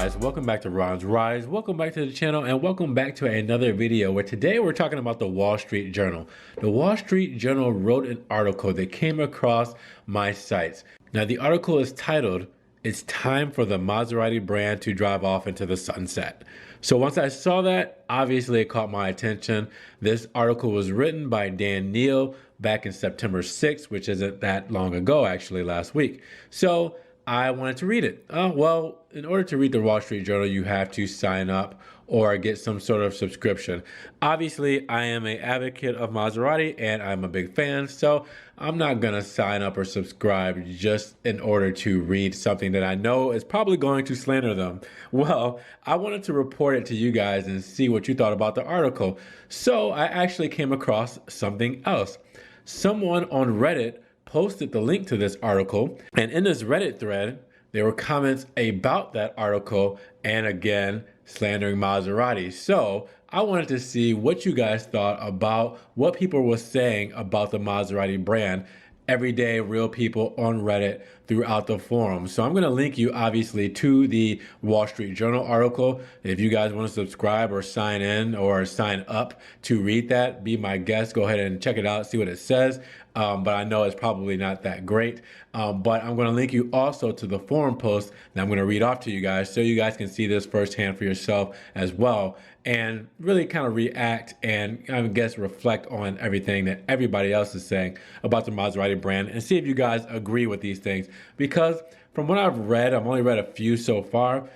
guys, welcome back to Ron's Rise, welcome back to the channel, and welcome back to another video where today we're talking about the Wall Street Journal. The Wall Street Journal wrote an article that came across my sites. Now the article is titled, "It's Time for the Maserati Brand to Drive Off into the Sunset." So once I saw that, obviously it caught my attention. This article was written by Dan Neal back in September 6th, which isn't that long ago, actually last week. So I wanted to read it. Well, in order to read the Wall Street Journal, you have to sign up or get some sort of subscription. Obviously, I am an advocate of Maserati and I'm a big fan, so I'm not gonna sign up or subscribe just in order to read something that I know is probably going to slander them. Well, I wanted to report it to you guys and see what you thought about the article. So I actually came across something else. Someone on Reddit posted the link to this article, and in this Reddit thread there were comments about that article and again slandering Maserati. So I wanted to see what you guys thought about what people were saying about the Maserati brand, everyday real people on Reddit throughout the forum. So I'm going to link you obviously to the Wall Street Journal article. If you guys want to subscribe or sign in or sign up to read that, be my guest, go ahead and check it out, see what it says. But I know it's probably not that great. But I'm going to link you also to the forum post that I'm going to read off to you guys so you guys can see this firsthand for yourself as well and really kind of react and I guess reflect on everything that everybody else is saying about the Maserati brand and see if you guys agree with these things. Because from what I've read, I've only read a few so far,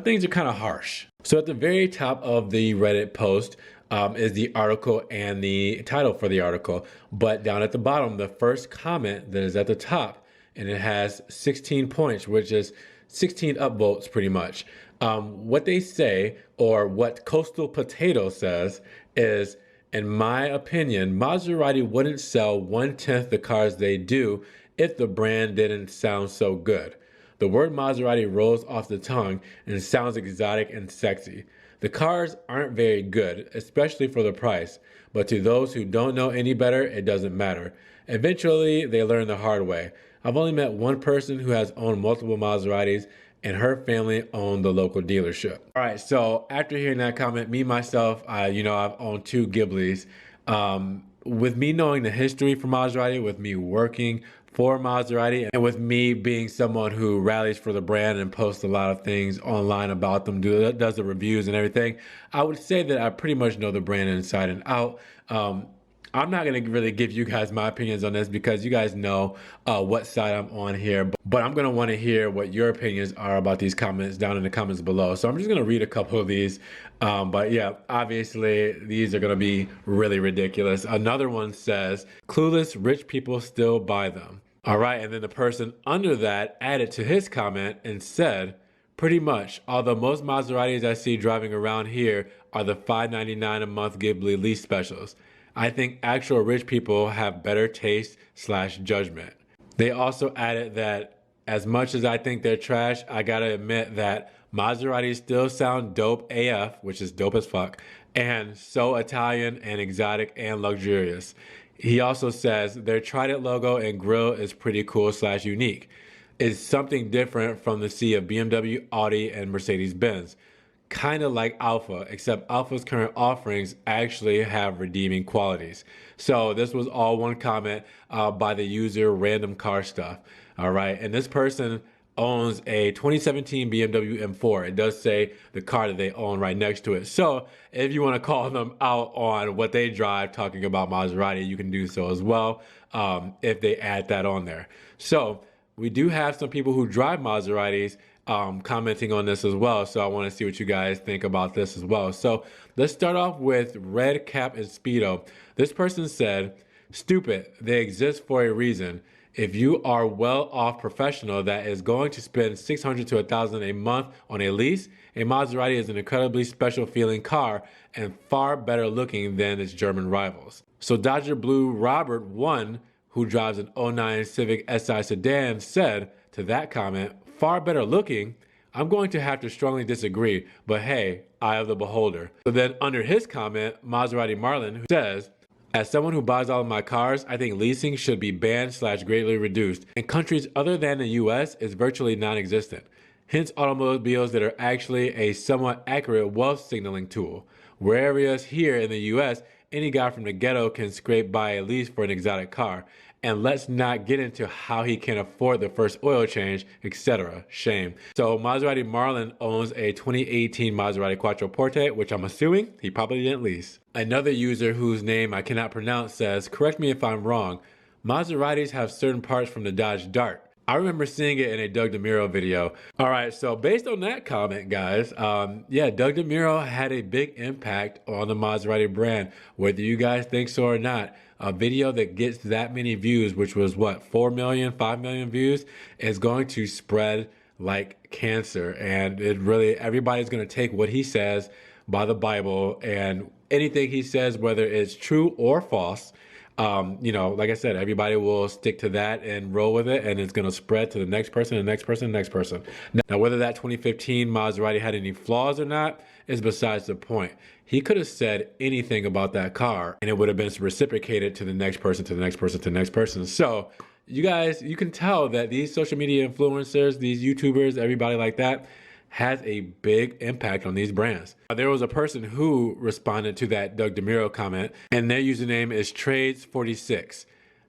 things are kind of harsh. So at the very top of the Reddit post, is the article and the title for the article. But down at the bottom, the first comment that is at the top, and it has 16 points, which is 16 upvotes pretty much. What they say, or what Coastal Potato says, is, in my opinion, Maserati wouldn't sell 1/10 the cars they do if the brand didn't sound so good. The word Maserati rolls off the tongue and sounds exotic and sexy. The cars aren't very good, especially for the price, but to those who don't know any better, it doesn't matter. Eventually, they learn the hard way. I've only met one person who has owned multiple Maseratis, and her family owned the local dealership. All right, so after hearing that comment, me, myself, I've owned two Ghiblis. With me knowing the history for Maserati, with me working for Maserati, and with me being someone who rallies for the brand and posts a lot of things online about them, does the reviews and everything, I would say that I pretty much know the brand inside and out. I'm not going to really give you guys my opinions on this because you guys know what side I'm on here, but I'm going to want to hear what your opinions are about these comments down in the comments below. So I'm just going to read a couple of these. But yeah, obviously these are going to be really ridiculous. Another one says, "Clueless rich people still buy them." All right, and then the person under that added to his comment and said, "Pretty much, although most Maseratis I see driving around here are the $599 a month Ghibli lease specials. I think actual rich people have better taste / judgment." They also added that as much as I think they're trash, I gotta admit that Maseratis still sound dope AF, which is dope as fuck, and so Italian and exotic and luxurious. He also says their Trident logo and grille is pretty cool / unique. It's something different from the sea of BMW, Audi, and Mercedes-Benz. Kind of like Alpha, except Alpha's current offerings actually have redeeming qualities. So this was all one comment by the user Random Car Stuff. All right, and this person owns a 2017 BMW M4. It does say the car that they own right next to it. So if you want to call them out on what they drive talking about Maserati, you can do so as well if they add that on there. So we do have some people who drive Maseratis commenting on this as well. So I want to see what you guys think about this as well. So let's start off with Red Cap and Speedo. This person said, "Stupid, they exist for a reason. If you are well-off professional that is going to spend $600 to $1,000 a month on a lease, a Maserati is an incredibly special feeling car and far better looking than its German rivals." So Dodger Blue Robert 1, who drives an '09 Civic SI sedan, said to that comment, "Far better looking? I'm going to have to strongly disagree, but hey, eye of the beholder." So then under his comment, Maserati Marlin, who says, "As someone who buys all of my cars, I think leasing should be banned / greatly reduced. In countries other than the US, it's virtually non-existent. hence automobiles that are actually a somewhat accurate wealth signaling tool. Whereas here in the US, any guy from the ghetto can scrape by a lease for an exotic car. And let's not get into how he can afford the first oil change, etc. Shame. So Maserati Marlon owns a 2018 Maserati Quattroporte, which I'm assuming he probably didn't lease. Another user whose name I cannot pronounce says, correct me if I'm wrong, Maseratis have certain parts from the Dodge Dart. I remember seeing it in a Doug DeMuro video. All right, so based on that comment, guys, yeah, Doug DeMuro had a big impact on the Maserati brand, whether you guys think so or not. A video that gets that many views, which was what, 4 million, 5 million views, is going to spread like cancer. And it really, everybody's going to take what he says by the Bible, and anything he says, whether it's true or false, you know, like I said, everybody will stick to that and roll with it, and it's going to spread to the next person, the next person, the next person. Now, whether that 2015 Maserati had any flaws or not is besides the point. He could have said anything about that car, and it would have been reciprocated to the next person, to the next person, to the next person. So you guys, you can tell that these social media influencers, these YouTubers, everybody like that, has a big impact on these brands. There was a person who responded to that Doug DeMuro comment, and their username is Trades46.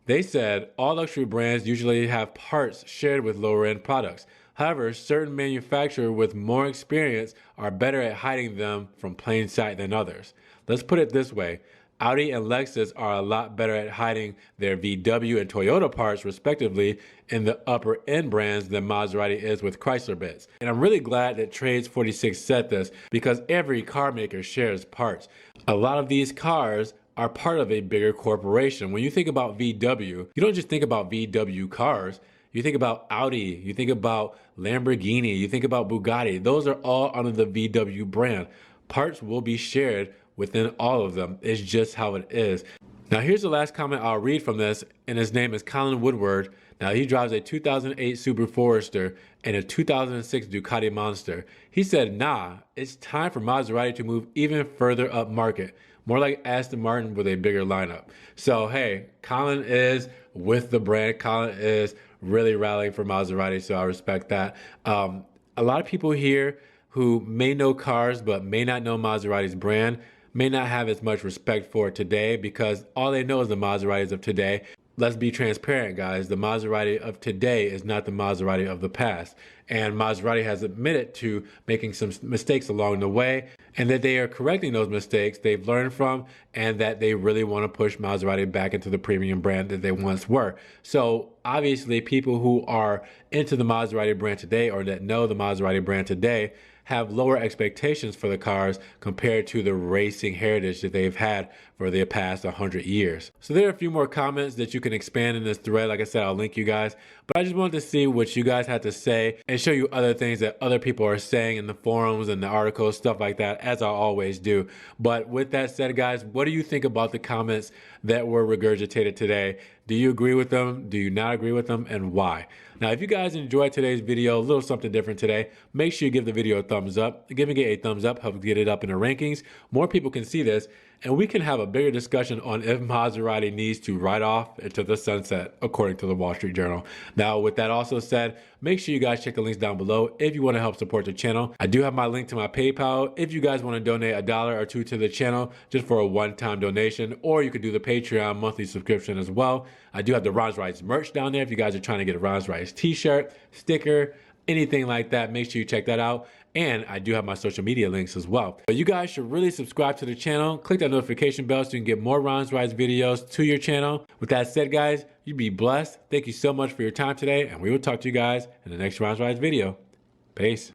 They said, all luxury brands usually have parts shared with lower end products. However, certain manufacturers with more experience are better at hiding them from plain sight than others. Let's put it this way. Audi and Lexus are a lot better at hiding their VW and Toyota parts, respectively, in the upper end brands than Maserati is with Chrysler bits. And I'm really glad that Trades46 said this, because every car maker shares parts. A lot of these cars are part of a bigger corporation. When you think about VW, you don't just think about VW cars. You think about Audi, you think about Lamborghini, you think about Bugatti. Those are all under the VW brand. Parts will be shared within all of them. It's just how it is. Now here's the last comment I'll read from this, and his name is Colin Woodward. Now he drives a 2008 Subaru Forester and a 2006 Ducati Monster. He said, nah, it's time for Maserati to move even further up market. More like Aston Martin with a bigger lineup. So hey, Colin is with the brand. Colin is really rallying for Maserati, so I respect that. A lot of people here who may know cars but may not know Maserati's brand may not have as much respect for it today, because all they know is the Maseratis of today. Let's be transparent, guys. The Maserati of today is not the Maserati of the past. And Maserati has admitted to making some mistakes along the way, and that they are correcting those mistakes they've learned from, and that they really want to push Maserati back into the premium brand that they once were. So obviously people who are into the Maserati brand today, or that know the Maserati brand today, have lower expectations for the cars compared to the racing heritage that they've had for the past 100 years. So there are a few more comments that you can expand in this thread. Like I said, I'll link you guys, but I just wanted to see what you guys had to say and show you other things that other people are saying in the forums and the articles, stuff like that, as I always do. But with that said, guys, what do you think about the comments that were regurgitated today? Do you agree with them? Do you not agree with them, and why? Now, if you guys enjoyed today's video, a little something different today, make sure you give the video a thumbs up. Giving it a thumbs up helps get it up in the rankings. More people can see this, and we can have a bigger discussion on if Maserati needs to ride off into the sunset, according to the Wall Street Journal. Now, with that also said, make sure you guys check the links down below if you want to help support the channel. I do have my link to my PayPal if you guys want to donate $1 or $2 to the channel just for a one-time donation, or you could do the Patreon monthly subscription as well. I do have the Ron's Rights merch down there if you guys are trying to get a Ron's Rights t-shirt, sticker, anything like that. Make sure you check that out. And I do have my social media links as well. But you guys should really subscribe to the channel. Click that notification bell so you can get more Ron's Rights videos to your channel. With that said, guys, you be blessed. Thank you so much for your time today, and we will talk to you guys in the next Ron's Rights video. Peace.